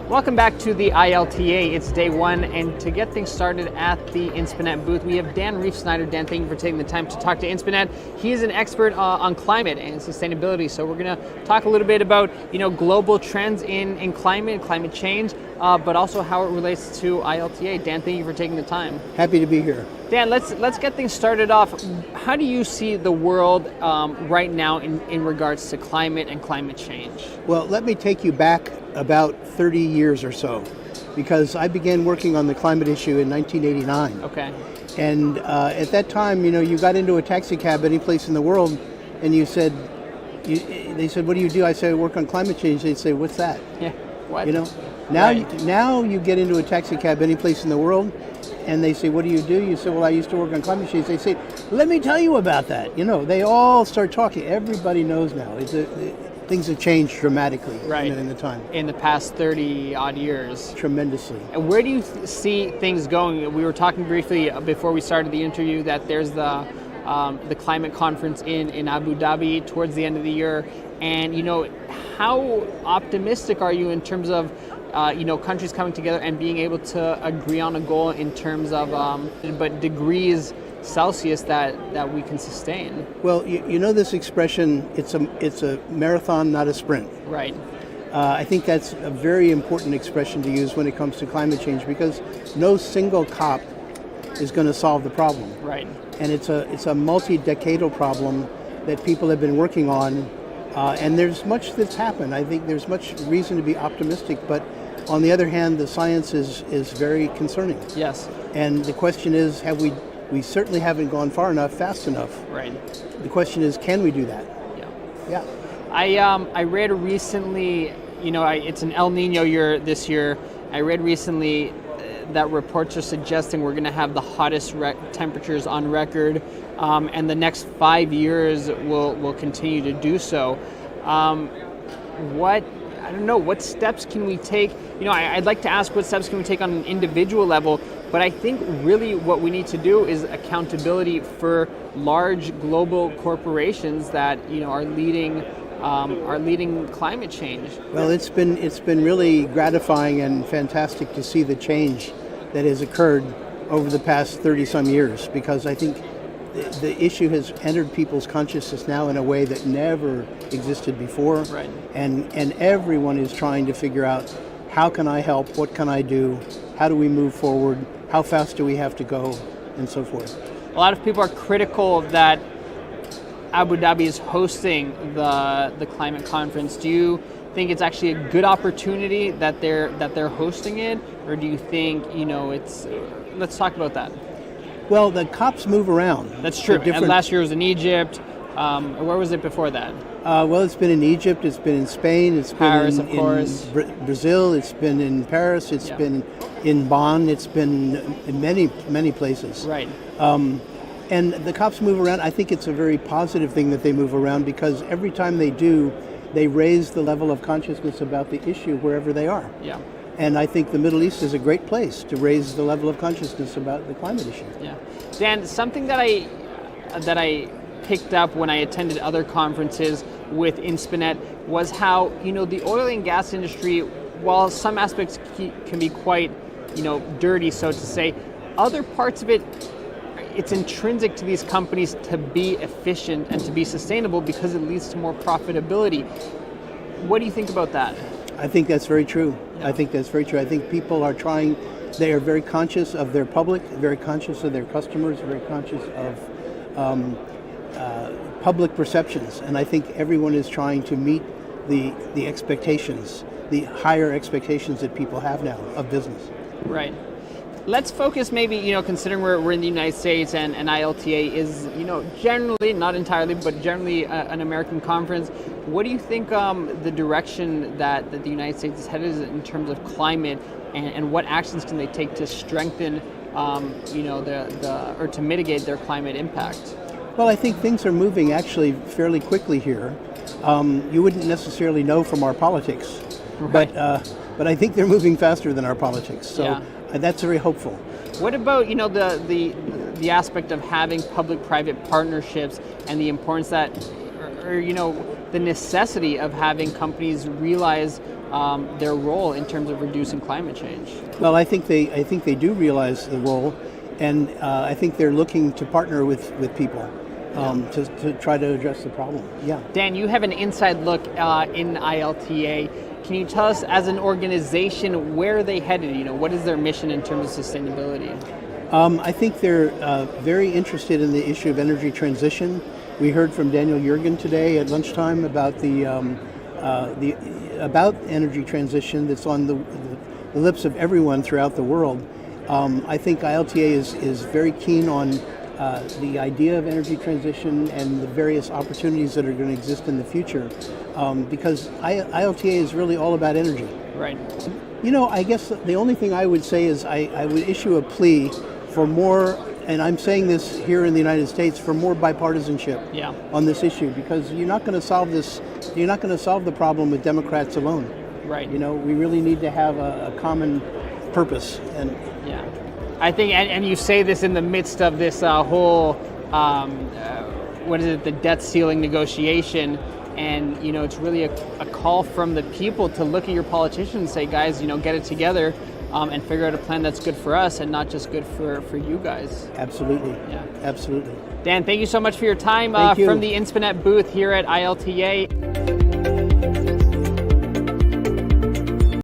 Welcome back to the ILTA. It's day one, and to get things started at the Inspinet booth, we have Dan Reifsnyder. Dan, thank you for taking the time to talk to Inspinet. He is an expert on climate and sustainability, so we're going to talk a little bit about global trends in climate change, but also how it relates to ILTA. Dan, thank you for taking the time. Happy to be here. Dan, let's get things started off. How do you see the world right now in regards to climate and climate change? Well, let me take you back about 30 years or so, because I began working on the climate issue in 1989. Okay. And at that time, you got into a taxi cab any place in the world, and they said, "What do you do?" I said, "I work on climate change." They'd say, "What's that?" Yeah. What? Now you get into a taxi cab any place in the world, and they say, "What do?" You say, "Well, I used to work on climate change." They say, "Let me tell you about that." They all start talking. Everybody knows now. Things have changed dramatically in the time. In the past 30 odd years. Tremendously. And where do you see things going? We were talking briefly before we started the interview that there's the climate conference in Abu Dhabi towards the end of the year. And how optimistic are you in terms of countries coming together and being able to agree on a goal in terms of but degrees Celsius that we can sustain? Well, this expression, it's a marathon, not a sprint. Right. I think that's a very important expression to use when it comes to climate change, because no single COP is going to solve the problem. Right. And it's a multi-decadal problem that people have been working on, and there's much that's happened. I think there's much reason to be optimistic, but on the other hand, the science is very concerning. Yes. And the question is, we certainly haven't gone far enough, fast enough. Right. The question is, can we do that? Yeah. Yeah. I read recently, it's an El Nino year this year. I read recently that reports are suggesting we're going to have the hottest temperatures on record, and the next 5 years will continue to do so. What steps can we take? I'd like to ask what steps can we take on an individual level, but I think really what we need to do is accountability for large global corporations that are leading climate change. Well, it's been really gratifying and fantastic to see the change that has occurred over the past 30-some years, because I think the issue has entered people's consciousness now in a way that never existed before. Right. And everyone is trying to figure out, how can I help? What can I do? How do we move forward? How fast do we have to go? And so forth. A lot of people are critical that Abu Dhabi is hosting the climate conference. Do you think it's actually a good opportunity that they're hosting it, or do you think it's? Let's talk about that. Well, the COPs move around. That's true. And last year was in Egypt. Where was it before that? Well, it's been in Egypt, it's been in Spain, it's Paris, been of course. Brazil, it's been in Paris, it's been in Bonn, it's been in many places. Right. And the COPs move around. I think it's a very positive thing that they move around, because every time they do, they raise the level of consciousness about the issue wherever they are. Yeah. And I think the Middle East is a great place to raise the level of consciousness about the climate issue. Yeah. Dan, something that I picked up when I attended other conferences with Inspinet was how, the oil and gas industry, while some aspects can be quite, dirty, so to say, other parts of it, it's intrinsic to these companies to be efficient and to be sustainable because it leads to more profitability. What do you think about that? I think that's very true. Yeah. I think that's very true. I think people are they are very conscious of their public, very conscious of their customers, very conscious of public perceptions. And I think everyone is trying to meet the expectations, the higher expectations that people have now of business. Right. Let's focus maybe, considering we're in the United States and ILTA is, generally, not entirely, but generally an American conference. What do you think the direction that the United States is headed in terms of climate, and what actions can they take to strengthen, or to mitigate their climate impact? Well, I think things are moving actually fairly quickly here. You wouldn't necessarily know from our politics, right. but I think they're moving faster than our politics. So. Yeah. That's very hopeful. What about the aspect of having public-private partnerships and the importance that, or the necessity of having companies realize their role in terms of reducing climate change? Well, I think they do realize the role, and I think they're looking to partner with people to try to address the problem. Yeah. Dan, you have an inside look in ILTA. Can you tell us, as an organization, where are they headed? What is their mission in terms of sustainability? I think they're very interested in the issue of energy transition. We heard from Daniel Jurgen today at lunchtime about about energy transition that's on the lips of everyone throughout the world. I think ILTA is very keen on the idea of energy transition and the various opportunities that are going to exist in the future, because ILTA is really all about energy. Right. I guess the only thing I would say is I would issue a plea for more, and I'm saying this here in the United States, for more bipartisanship on this issue, because you're not going to solve this. You're not going to solve the problem with Democrats alone. Right. We really need to have a common purpose. And I think, and you say this in the midst of this whole, the debt ceiling negotiation, and it's really a call from the people to look at your politicians and say, guys, get it together. And figure out a plan that's good for us and not just good for you guys. Absolutely. Yeah. Absolutely. Dan, thank you so much for your time Thank you. From the InSpinet booth here at ILTA.